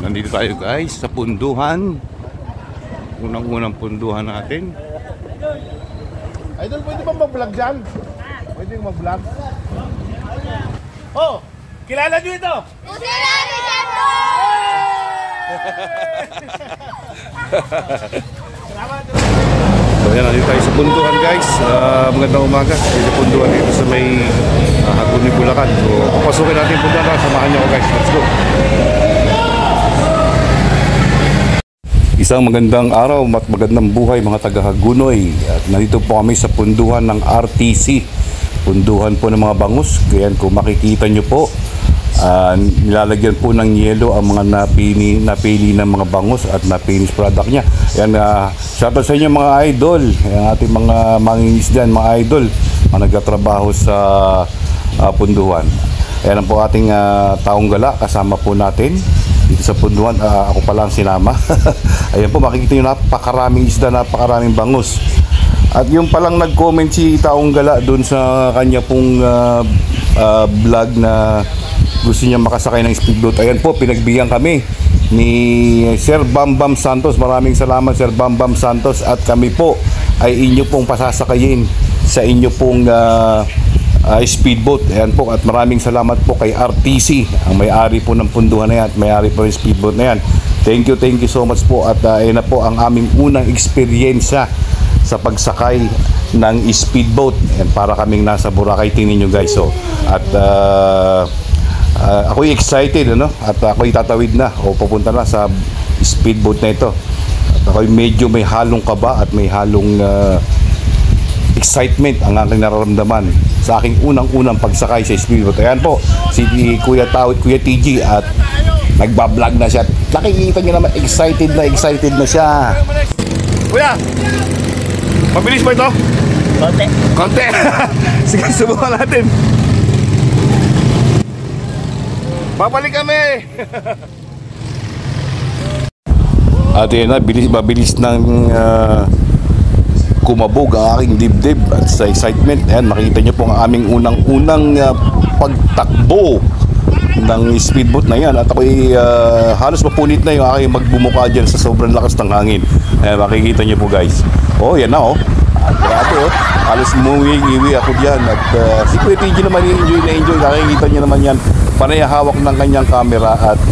Nandito tayo guys sa punduhan. Unang-unang punduhan natin. Idol, pwede bang mag-vlog dyan? Pwede mag-vlog? Oh! Kilala nyo ito? Kusina ni Sento! So yan, nandito tayo sa punduhan guys. Magandang umaga. Sa punduhan dito sa may Hagonoy, Bulacan. So papasukin natin yung punduhan. Samahan nyo ako guys. Let's go! Isang magandang araw at magandang buhay mga taga Hagonoy. At nandito po kami sa punduhan ng RTC. Punduhan po ng mga bangus. Kaya kung makikita nyo po, nilalagyan po ng yelo ang mga napili ng mga bangus at na-finish product niya. Yan, shoutout sa inyo mga idol. Yan ating mga mangingisdan, mga idol, mga nagtatrabaho sa punduhan. Yan po ating taong gala, kasama po natin dito sa punduhan. Ako pa lang sinama. Ayan po, makikita nyo napakaraming isda, napakaraming bangus. At yung palang nag-comment si taong gala doon sa kanya pong vlog na gusto niya makasakay ng speedboat. Ayan po, pinagbigyan kami ni Sir Bambam Santos. Maraming salamat Sir Bambam Santos. At kami po ay inyo pong pasasakayin sa inyo pong speedboat. Ayan po, at maraming salamat po kay RTC, ang may-ari po ng punduhan na yan at may-ari po ng speedboat na yan. Thank you so much po. At ayan na po ang aming unang eksperyensya sa pagsakay ng speedboat. Ayan, para kaming nasa Boracay. Tingnan nyo guys. So, at ako'y excited, ano? At ako'y tatawid na o pupunta na sa speedboat na ito. At ako'y medyo may halong kaba at may halong excitement ang aking nararamdaman sa aking unang-unang pagsakay sa speedboat. Ayan po, si Kuya Tawid, Kuya TG, at nagbablog na siya. Nakikita nyo naman, excited na siya. Kuya! Mabilis ba ito? Konti! Sige, subukan natin. Babalik kami! At yun na, mabilis ng kumabog ang aking dibdib at sa excitement. Ayan, makita nyo po ang aming unang-unang pagtakbo ng speedboat na yan. At ako'y halos mapunit na yung aking magbumuka dyan sa sobrang lakas ng hangin. Ayan, makikita nyo po guys. Oh, yan na oh. Grabe oh. Halos muwi-iwi ako dyan. At si Kuya TG naman enjoy. Nakikita nyo naman yan. Panay hawak ng kanyang camera at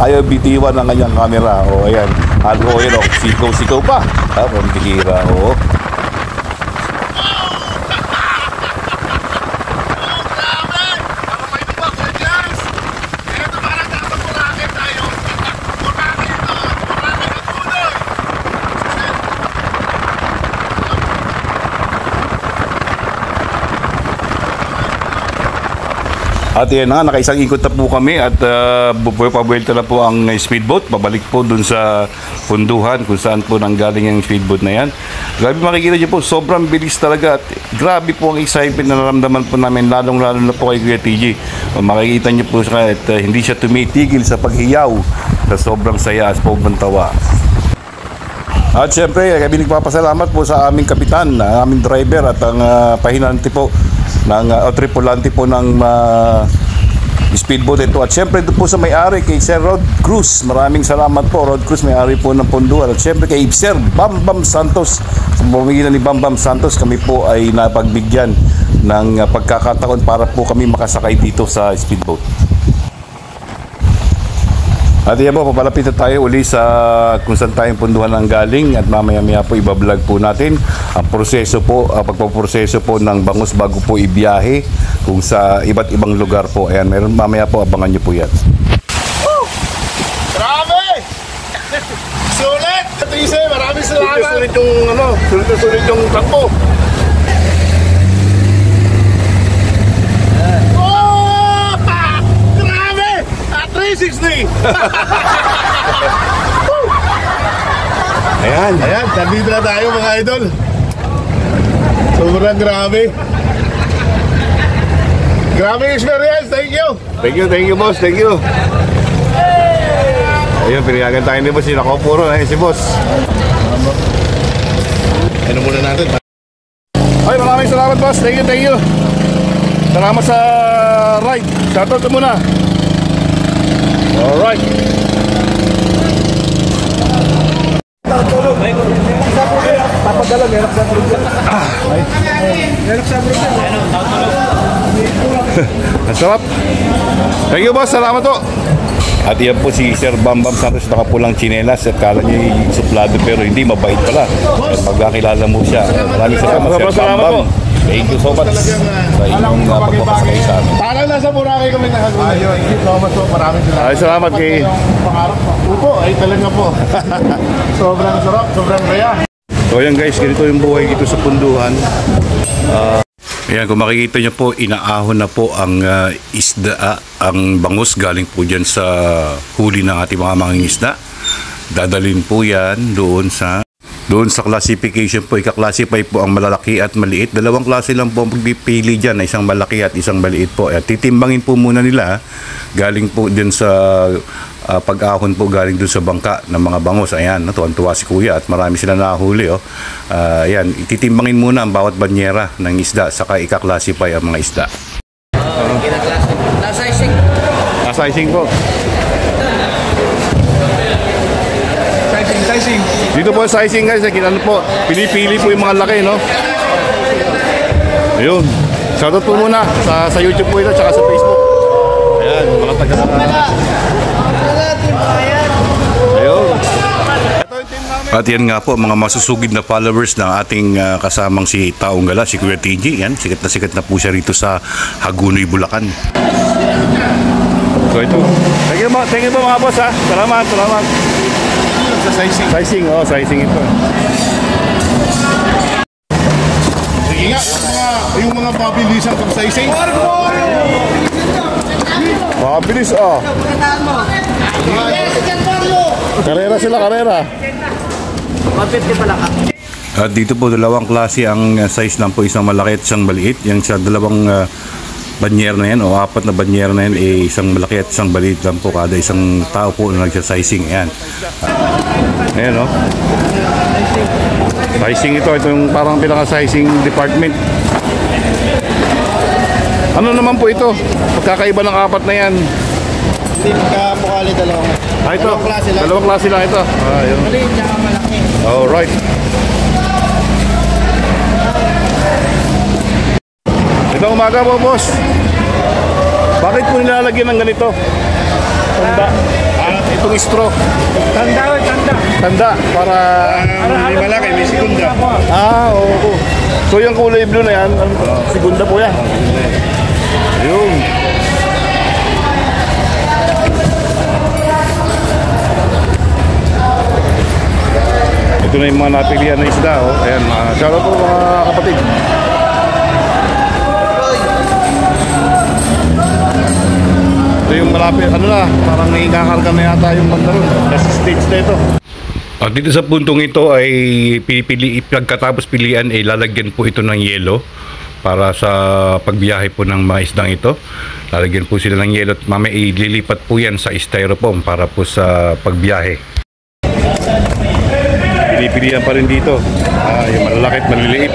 ayaw bitiwan ng kanyang camera. O ayan, o yun o, sikaw pa. Ang bihira o. At yan na, nakaisang ikot na po kami at pabuelta na po ang speedboat. Pabalik po dun sa punduhan kung saan po nanggaling ang speedboat na yan. Grabe, makikita niyo po, sobrang bilis talaga. At grabe po ang excitement na naramdaman po namin, lalong-lalo na po kay Kuya TG. Makikita niyo po siya at hindi siya tumitigil sa paghiyaw sa sobrang saya at sobrang tawa. At syempre, kami nagpapasalamat po sa aming kapitan, aming driver at ang pahinante po ng tripulante po ng speedboat ito. At syempre doon po sa may-ari kay Sir Rod Cruz. Maraming salamat po Rod Cruz, may-ari po ng punduhan. At syempre kay Sir Bambam Santos. Sa pamamagitan ni Bambam Santos, kami po ay napagbigyan ng pagkakataon para po kami makasakay dito sa speedboat. At yan po, papalapit na tayo uli sa kung saan tayong punduhan ang galing. At mamaya-maya po ibablog po natin ang proseso po, pagpaproseso po ng bangus bago po ibiyahe kung sa iba't ibang lugar po. Ayan, meron mamaya po, abangan nyo po yan. Grabe! Sulit! Tise, maraming salamat! Sulit yung sulit yung takbo. Ayan, nandito na tayo mga idol. Sobrang grabe. Grabe experience, thank you boss, thank you. Ayun, pinayagan tayo ni boss, nakapuro na si boss. Ano muna natin? Ay, maraming salamat boss, thank you. Salamat sa ride, shoutout muna. Alright. Ang sarap. Thank you boss, salamat po. At yan po si Sir Bambam Santos, nakapulang tsinelas at kala niya suplado pero hindi, mabait pala. At pagkakilala mo siya, maraming salamat Sir Bambam. Thank you so much sa inyong pagpapasakay sa amin. Parang nasa Boracay kami nakagulat. Ayun, Thomas po, maraming salamat. Ay, salamat kay... Pangarap po. Upo, ay talaga po. Sobrang sarap, sobrang raya. So yan guys, ganito yung buhay dito sa punduhan. Ayan, kung makikita nyo po, inaahon na po ang isda, ang bangus galing po dyan sa huli ng ating mga mangingisda. Dadalhin po yan doon sa classification po. Ika-classify po ang malalaki at maliit. Dalawang klase lang po ang pagpipili dyan, isang malaki at isang maliit po. At titimbangin po muna nila, galing po dyan sa pag-ahon po, galing dun sa bangka ng mga bangus. Ayan, tuwan-tuwa si kuya at marami sila nahuli. Ayan, ititimbangin muna ang bawat banyera ng isda, saka ika-classify ang mga isda. Sizing po. Sizing. Dito po sizing guys, kinano po, pinipili po yung mga laki, no? Ayun. Shoutout po muna sa YouTube po ito, tsaka sa Facebook. Ayan, mga taga. Ayun. At yan nga po, mga masusugid na followers ng ating kasamang si Taong Gala, si Kuya TG. Yan, sikat na po siya rito sa Hagunoy, Bulacan. So ito. Thank you po mga boss ha. Salamat. Sa sizing. Sizing ito. Sige nga, yung mga pabilisan ng sizing. Mabilis Karera sila. At dito po dalawang klase ang size lang po, isang malaki at isang maliit. Yung sa dalawang banyer na yan o apat na banyer na yan, isang malaki at isang maliit lang po kada isang tao po na nagsa-sizing. Ayan. Ayan o. Sizing ito yung parang pinaka-sizing department. Ano naman po ito? Pagkakaiba ng apat na yan. Hindi magkamukali dalawang. Ito. Dalawang klase lang ito. Yun. Maliit na malaki. Alright. Ito umaga po, boss. Bakit po nilalagyan ng ganito? Tanda. Itong straw. Tanda. Para May malaki, may segunda. oo. So yung kulay blue na yan, segunda po yan. Ayun. Ito na yung mga napilihan na isda. Ayan, shoutout po mga kapatid. Ito yung malapit, parang nangikakarga na yata yung banda ron. Kasi stage na ito. At dito sa puntong ito ay pagkatapos pilian ay lalagyan po ito ng yelo para sa pagbiyahe po ng mga isdang ito. Lalagyan po sila ng yelo at mamaya ililipat po yan sa styrofoam para po sa pagbiyahe. Pinipilian pa rin dito yung malalaki at maliliit.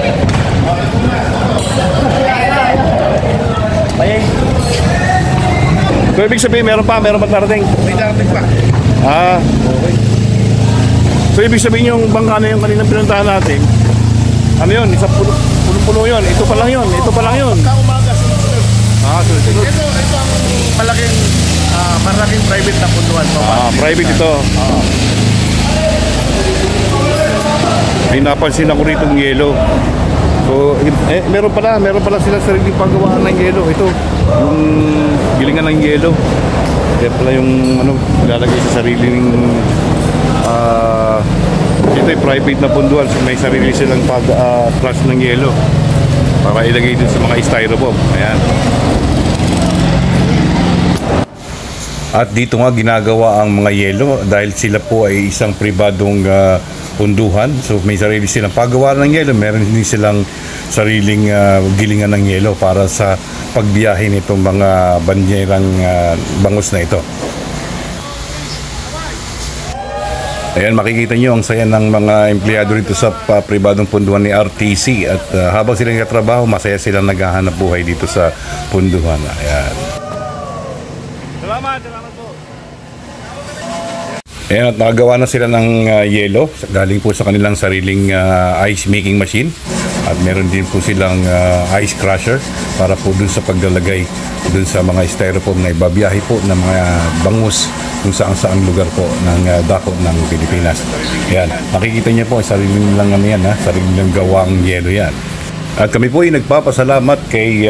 So ibig sabihin meron pa darating? May darating pa. Okay. So ibig sabihin yung bangka na yung kanina pinuntahan natin, ano yun, isang puno yun, ito pa lang yun. Kaumaga, sunod-sunod. Sunod. Ito ang malaking private na punduan po. Private ito. May napansin ako rito ng yelo. So, meron pala sila sariling paggawaan ng yelo. Ito, yung gilingan ng yelo. Kaya pala yung ilalagay sa sariling ito ay private na punduan. So, may sarili silang crush ng yelo para ilagay din sa mga styrofoam. Ayan. At dito nga ginagawa ang mga yelo dahil sila po ay isang pribadong punduhan. So may sarili silang paggawa ng yelo, meron din silang sariling gilingan ng yelo para sa pagbiyahe nitong mga banyerang bangus na ito. Ayan, makikita nyo ang saya ng mga empleyado rito sa pribadong punduhan ni RTC at habang silang katrabaho, masaya silang naghahanap buhay dito sa punduhan. Ayan. Salamat po. Ayan, at nakagawa na sila ng yelo galing po sa kanilang sariling ice making machine, at meron din po silang ice crusher para po dun sa paglalagay dun sa mga styrofoam na ibabiyahe po ng mga bangus kung saan lugar po ng dako ng Pilipinas. Ayan, makikita niyo po sarili nilang ano yan, sarili nilang gawang yelo yan. At kami po ay nagpapasalamat kay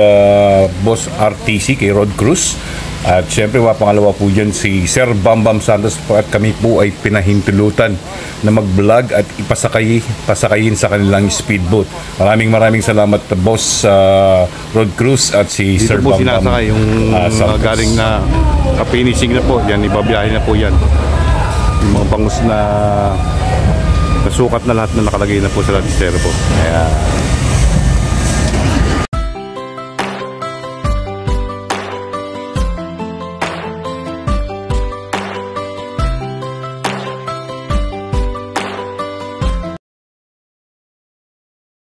Boss RTC, kay Rod Cruz. At syempre pangalawa po dyan si Sir Bambam Santos po, at kami po ay pinahintulutan na mag-vlog at pasakayin sa kanilang speedboat. Maraming salamat Boss Rod Cruz at si Sir Bambam. Dito po sinasakay yung galing na finishing na po. Yan, ibabiyahe na po yan. Yung mga bangus na nasukat na lahat na nakalagay na po sa ladistero po. Kaya